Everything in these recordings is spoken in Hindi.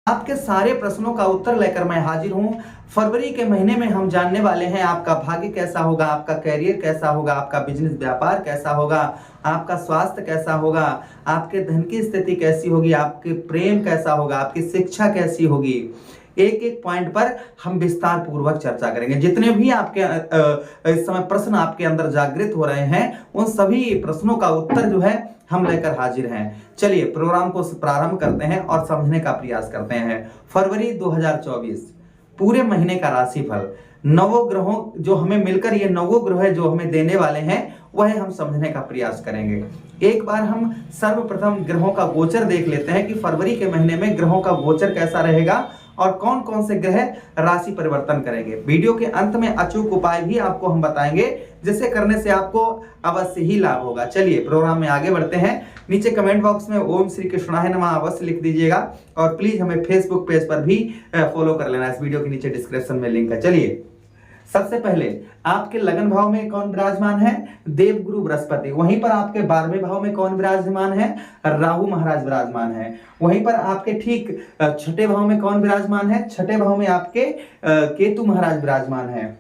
आपके सारे प्रश्नों का उत्तर लेकर मैं हाजिर हूं। फरवरी के महीने में हम जानने वाले हैं आपका भाग्य कैसा होगा, आपका कैरियर कैसा होगा, आपका बिजनेस व्यापार कैसा होगा, आपका स्वास्थ्य कैसा होगा, आपके धन की स्थिति कैसी होगी, आपके प्रेम कैसा होगा, आपकी शिक्षा कैसी होगी। एक एक पॉइंट पर हम विस्तार पूर्वक चर्चा करेंगे। जितने भी आपके इस समय प्रश्न आपके अंदर जागृत हो रहे हैं, उन सभी प्रश्नों का उत्तर जो है हम लेकर हाजिर हैं। चलिए प्रोग्राम को प्रारंभ करते हैं और समझने का प्रयास करते हैं। फरवरी 2024 पूरे महीने का राशिफल, नवों ग्रहों जो हमें मिलकर ये नवों ग्रह जो हमें देने वाले हैं वह हम समझने का प्रयास करेंगे। एक बार हम सर्वप्रथम ग्रहों का गोचर देख लेते हैं कि फरवरी के महीने में ग्रहों का गोचर कैसा रहेगा और कौन कौन से ग्रह राशि परिवर्तन करेंगे। वीडियो के अंत में अचूक उपाय भी आपको हम बताएंगे, जिसे करने से आपको अवश्य ही लाभ होगा। चलिए प्रोग्राम में आगे बढ़ते हैं। नीचे कमेंट बॉक्स में ओम श्री कृष्णाय नमः अवश्य लिख दीजिएगा और प्लीज हमें फेसबुक पेज पर भी फॉलो कर लेना। इस वीडियो के नीचे डिस्क्रिप्शन में लिंक है। चलिए सबसे पहले आपके लगन भाव में कौन विराजमान है? देवगुरु बृहस्पति। वहीं पर आपके 12वें भाव में कौन विराजमान है? राहु महाराज विराजमान है। वहीं पर आपके ठीक छठे भाव में कौन विराजमान है? छठे भाव में आपके केतु महाराज विराजमान है।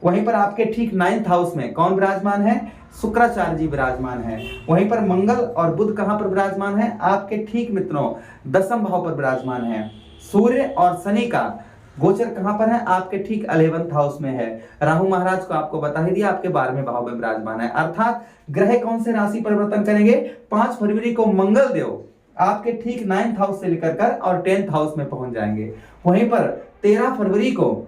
वहीं पर आपके ठीक 9th हाउस में कौन विराजमान है? शुक्राचार्य जी विराजमान है। वहीं पर मंगल और बुध कहां पर विराजमान है? आपके ठीक मित्रों 10वें भाव पर विराजमान है। सूर्य और शनि का गोचर कहां पर है? आपके ठीक 11th हाउस में है। राहु महाराज को आपको बता ही दिया, आपके 12वें भाव में विराजमान है। अर्थात ग्रह कौन से राशि परिवर्तन करेंगे? 5 फरवरी को मंगल देव आपके ठीक 9th हाउस से लेकर कर और 10th हाउस में पहुंच जाएंगे। वहीं पर 13 फरवरी को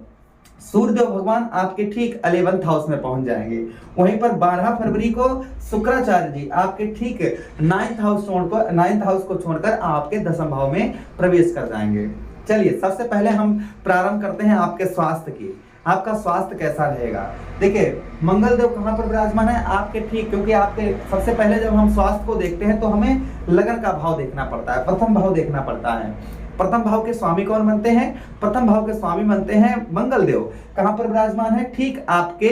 सूर्यदेव भगवान आपके ठीक 11th हाउस में पहुंच जाएंगे। वहीं पर 12 फरवरी को शुक्राचार्य जी आपके ठीक 9th हाउस को छोड़कर आपके 10वें भाव में प्रवेश कर जाएंगे। चलिए सबसे पहले हम प्रारंभ करते हैं आपके स्वास्थ्य की। आपका स्वास्थ्य कैसा रहेगा? देखिए मंगल देव कहां पर विराजमान है? आपके ठीक, क्योंकि आपके सबसे पहले जब हम स्वास्थ्य को देखते हैं तो हमें लगन का भाव देखना पड़ता है, प्रथम भाव देखना पड़ता है। प्रथम भाव के स्वामी कौन बनते हैं? प्रथम भाव के स्वामी बनते हैं मंगल देव। कहां पर विराजमान है? ठीक आपके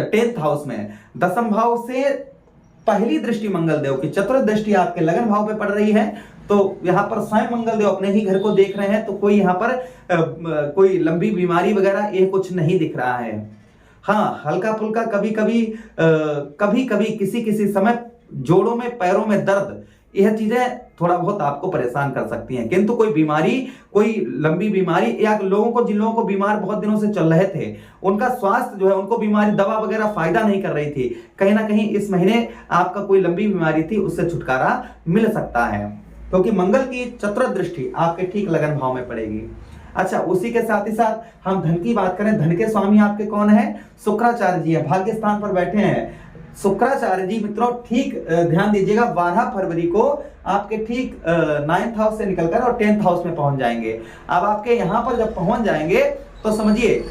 10th हाउस में। 10वें भाव से पहली दृष्टि मंगल देव की, चतुर्थ दृष्टि आपके लगन भाव पे पड़ रही है। तो यहाँ पर स्वयं मंगल देव अपने ही घर को देख रहे हैं, तो कोई यहाँ पर कोई लंबी बीमारी वगैरह ये कुछ नहीं दिख रहा है। हाँ हल्का फुल्का कभी कभी किसी समय जोड़ों में पैरों में दर्द, यह चीजें थोड़ा बहुत आपको परेशान कर सकती हैं। किंतु कोई बीमारी, कोई लंबी बीमारी या जिन लोगों को बीमार बहुत दिनों से चल रहे थे, उनका स्वास्थ्य जो है, उनको बीमारी दवा वगैरह फायदा नहीं कर रही थी, कहीं ना कहीं इस महीने आपका कोई लंबी बीमारी थी उससे छुटकारा मिल सकता है, क्योंकि मंगल की चतुर्थ दृष्टि आपके ठीक लगन भाव में पड़ेगी। अच्छा, उसी के साथ ही साथ हम धन की बात करें। धन के स्वामी आपके कौन है? शुक्राचार्य जी है, भाग्य स्थान पर बैठे हैं। शुक्राचार्य जी मित्रों ठीक ध्यान दीजिएगा, 12 फरवरी को आपके ठीक 9th हाउस से निकलकर और 10th हाउस में पहुंच जाएंगे। अब आपके यहां पर जब पहुंच जाएंगे तो समझिए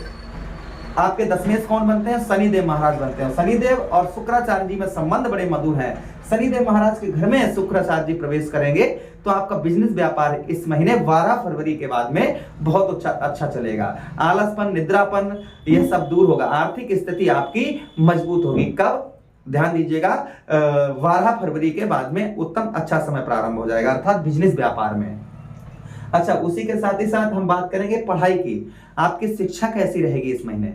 आपके 10वें कौन बनते हैं? शनिदेव महाराज बनते हैं। शनिदेव और शुक्राचार्य जी में संबंध बड़े मधुर है। शनिदेव महाराज के घर में शुक्राचार्य जी प्रवेश करेंगे तो आपका बिजनेस व्यापार इस महीने 12 फरवरी के बाद में बहुत अच्छा चलेगा। आलसपन, निद्रापन यह सब दूर होगा। आर्थिक स्थिति आपकी मजबूत होगी। कब? ध्यान दीजिएगा 12 फरवरी के बाद में उत्तम अच्छा समय प्रारंभ हो जाएगा, अर्थात बिजनेस व्यापार में। अच्छा, उसी के साथ ही साथ हम बात करेंगे पढ़ाई की। आपकी शिक्षा कैसी रहेगी इस महीने?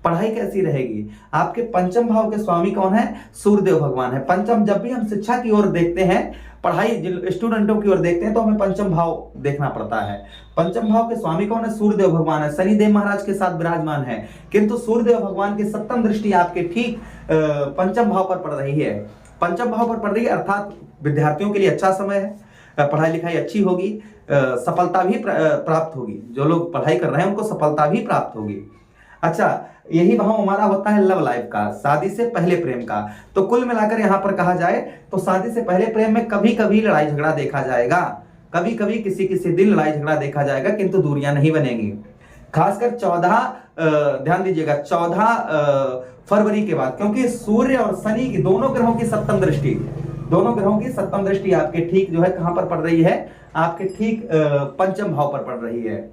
पढ़ाई कैसी रहेगी? आपके 5वें भाव के स्वामी कौन है? सूर्यदेव भगवान है। पंचम, जब भी हम शिक्षा की ओर देखते हैं, पढ़ाई स्टूडेंटों की ओर देखते हैं, तो हमें 5वें भाव देखना पड़ता है। 5वें भाव के स्वामी कौन है? सूर्यदेव भगवान है। शनिदेव महाराज के साथ विराजमान है, किंतु सूर्यदेव भगवान की 7वीं दृष्टि आपके ठीक 5वें भाव पर पड़ रही है। 5वें भाव पर पड़ रही है, अर्थात विद्यार्थियों के लिए अच्छा समय है। पढ़ाई लिखाई अच्छी होगी, सफलता भी प्राप्त होगी। जो लोग पढ़ाई कर रहे हैं उनको सफलता भी प्राप्त होगी। अच्छा, यही भाव हमारा होता है लव लाइफ का, शादी से पहले प्रेम का। तो कुल मिलाकर यहाँ पर कहा जाए तो शादी से पहले प्रेम में कभी कभी लड़ाई झगड़ा देखा जाएगा, कभी कभी किसी दिन लड़ाई झगड़ा देखा जाएगा, किंतु दूरियां नहीं बनेंगी। खासकर 14 ध्यान दीजिएगा 14 फरवरी के बाद, क्योंकि सूर्य और शनि की दोनों ग्रहों की 7वीं दृष्टि आपके ठीक जो है कहां पर पड़ रही है? आपके ठीक 5वें भाव पर पड़ रही है।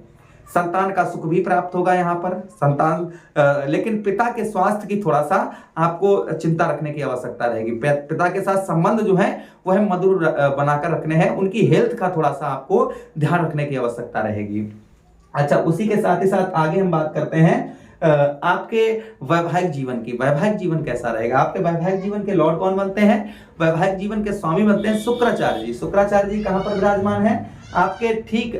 संतान का सुख भी प्राप्त होगा यहाँ पर संतान, लेकिन पिता के स्वास्थ्य की थोड़ा सा आपको चिंता रखने की आवश्यकता रहेगी। पिता के साथ संबंध जो है वह मधुर बनाकर रखने हैं, उनकी हेल्थ का थोड़ा सा आपको ध्यान रखने की आवश्यकता रहेगी। अच्छा, उसी के साथ ही साथ आगे हम बात करते हैं आपके वैवाहिक जीवन की। वैवाहिक जीवन कैसा रहेगा? आपके वैवाहिक जीवन के लॉर्ड कौन बनते हैं? वैवाहिक जीवन के स्वामी बनते हैं शुक्राचार्य जी। शुक्राचार्य जी कहां पर विराजमान है? आपके ठीक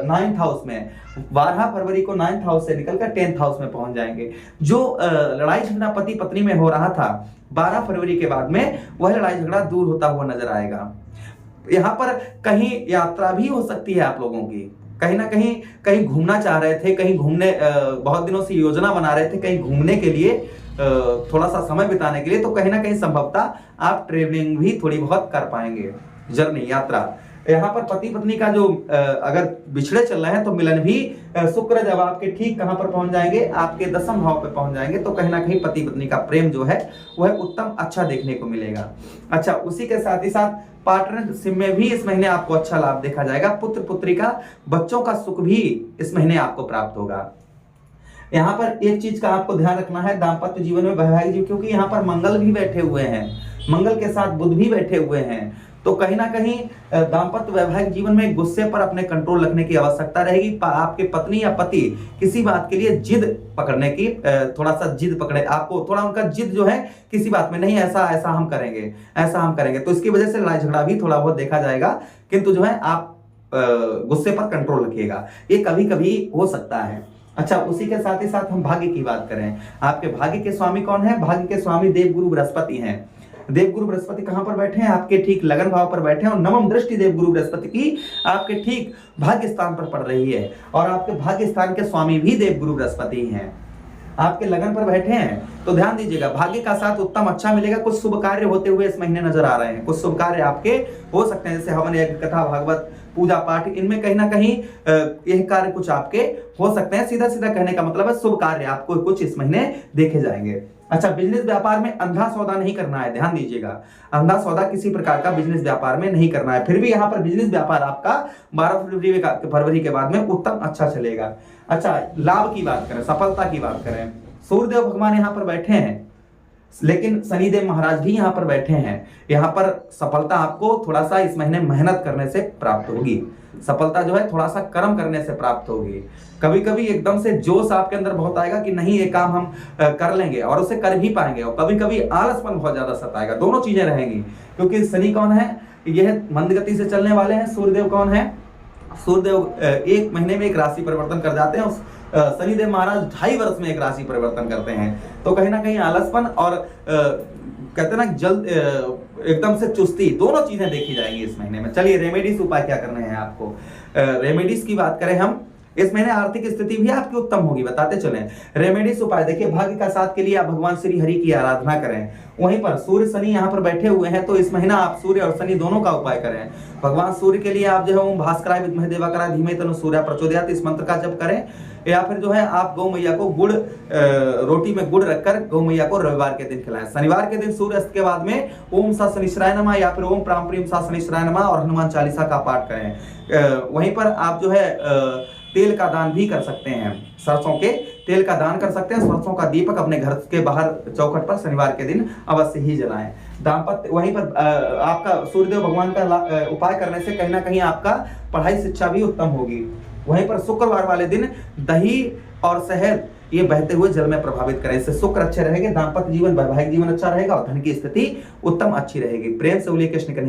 9th हाउस में। 12 फरवरी को 9th हाउस से निकलकर 10th हाउस में पहुंच जाएंगे। जो लड़ाई झगड़ा पति पत्नी में हो रहा था 12 फरवरी के बाद में, वह लड़ाई झगड़ा दूर होता हुआ नजर आएगा। यहाँ पर कहीं यात्रा भी हो सकती है आप लोगों की, कहीं ना कहीं घूमना चाह रहे थे, कहीं घूमने बहुत दिनों से योजना बना रहे थे कहीं घूमने के लिए, थोड़ा सा समय बिताने के लिए, तो कहीं ना कहीं संभवतः आप ट्रेवलिंग भी थोड़ी बहुत कर पाएंगे, जर्नी यात्रा। यहाँ पर पति पत्नी का जो अगर बिछड़े चल रहे हैं तो मिलन भी, शुक्र जब आपके ठीक कहां पर पहुंच जाएंगे? आपके 10th भाव पे पहुंच जाएंगे, तो कहीं ना कहीं पति पत्नी का प्रेम जो है वह उत्तम अच्छा देखने को मिलेगा। अच्छा, उसी के साथ ही साथ पार्टनरशिप में भी इस महीने आपको अच्छा लाभ देखा जाएगा। पुत्र पुत्री का, बच्चों का सुख भी इस महीने आपको प्राप्त होगा। यहाँ पर एक चीज का आपको ध्यान रखना है दाम्पत्य जीवन में, वैवाहिक जीवन, क्योंकि यहाँ पर मंगल भी बैठे हुए हैं, मंगल के साथ बुध भी बैठे हुए हैं, तो कहीं ना कहीं दाम्पत्य वैवाहिक जीवन में गुस्से पर अपने कंट्रोल रखने की आवश्यकता रहेगी। आपके पत्नी या पति किसी बात के लिए जिद पकड़ने की, थोड़ा सा जिद पकड़े, आपको थोड़ा उनका जिद जो है किसी बात में, नहीं ऐसा ऐसा हम करेंगे, ऐसा हम करेंगे, तो इसकी वजह से लड़ाई झगड़ा भी थोड़ा बहुत देखा जाएगा। किंतु जो है आप गुस्से पर कंट्रोल रखिएगा, ये कभी कभी हो सकता है। अच्छा, उसी के साथ ही साथ हम भाग्य की बात करें। आपके भाग्य के स्वामी कौन है? भाग्य के स्वामी देवगुरु बृहस्पति हैं। देवगुरु बृहस्पति कहां पर बैठे हैं? आपके ठीक लगन भाव पर बैठे हैं, और नवम दृष्टि देवगुरु बृहस्पति की आपके ठीक भाग्य स्थान पर पड़ रही है, और आपके भाग्य स्थान के स्वामी भी देवगुरु बृहस्पति हैं। आपके लगन पर बैठे हैं, तो ध्यान दीजिएगा, भाग्य का साथ उत्तम अच्छा मिलेगा। कुछ शुभ कार्य होते हुए इस महीने नजर आ रहे हैं, कुछ शुभ कार्य आपके हो सकते हैं, जैसे हवन यज्ञ, कथा, भागवत, पूजा पाठ, इनमें कहीं ना कहीं यह कार्य कुछ आपके हो सकते हैं। सीधा सीधा कहने का मतलब है शुभ कार्य आपको कुछ इस महीने देखे जाएंगे। अच्छा, बिजनेस व्यापार में अंधा सौदा नहीं करना है, ध्यान दीजिएगा, अंधा सौदा किसी प्रकार का बिजनेस व्यापार में नहीं करना है। फिर भी यहाँ पर बिजनेस व्यापार आपका 12 फरवरी के बाद में उत्तम अच्छा चलेगा। अच्छा, लाभ की बात करें, सफलता की बात करें, सूर्यदेव भगवान यहाँ पर बैठे हैं, लेकिन शनिदेव महाराज भी यहाँ पर बैठे हैं। यहाँ पर सफलता आपको थोड़ा सा इस महीने मेहनत करने से प्राप्त होगी, सफलता जो है थोड़ा सा कर्म करने से प्राप्त होगी। कभी कभी एकदम से जोश आपके अंदर बहुत आएगा कि नहीं ये काम हम कर लेंगे, और उसे कर भी पाएंगे, और कभी कभी आलसपन बहुत ज्यादा सताएगा। दोनों चीजें रहेंगी, क्योंकि शनि कौन है? यह मंद गति से चलने वाले हैं। सूर्यदेव कौन है? सूर्यदेव 1 महीने में एक राशि परिवर्तन कर जाते हैं, शनिदेव महाराज 2.5 वर्ष में एक राशि परिवर्तन करते हैं, तो कहीं ना कहीं आलसपन और कहते हैं ना जल्द एकदम से चुस्ती, दोनों चीजें देखी जाएंगी इस महीने में। चलिए, रेमेडीज उपाय क्या करने हैं आपको? रेमेडीज की बात करें हम, इस महीने आर्थिक स्थिति भी आपकी उत्तम होगी, बताते चलें। रेमेडीज उपाय देखिए, भाग्य का साथ के लिए आप भगवान श्री हरि की आराधना करें। वहीं पर सूर्य शनि यहाँ पर बैठे हुए हैं, तो इस महीना आप सूर्य और शनि दोनों का उपाय करें। भगवान सूर्य के लिए आप जो है ओम भास्कराय विद्महे देवाकराय धीमहि तन्नो सूर्यः प्रचोदयात्, इस मंत्र का जप करें। या फिर जो है आप गौ मैया को गुड़, रोटी में गुड़ रखकर गौ मैया को रविवार के दिन खिलाएं। शनिवार के दिन सूर्य अस्त के बाद में ओम सा शनिश्चराय नमः या फिर ओम प्राम प्रीम सा शनिश्चराय नमः और हनुमान चालीसा का पाठ करें। वहीं पर आप जो है तेल का दान भी कर सकते हैं, सरसों के तेल का दान कर सकते हैं। सरसों का दीपक अपने घर के बाहर चौखट पर शनिवार के दिन अवश्य ही जलाएं। दाम्पत्य, वहीं पर आपका सूर्यदेव भगवान का उपाय करने से कहीं ना कहीं आपका पढ़ाई शिक्षा भी उत्तम होगी। वहीं पर शुक्रवार वाले दिन दही और शहद ये बहते हुए जल में प्रभावित करें, इससे शुक्र अच्छे रहेंगे, दाम्पत्य जीवन, वैवाहिक जीवन अच्छा रहेगा, और धन की स्थिति उत्तम अच्छी रहेगी। प्रेम से बोलिए कृष्ण कन्हैया।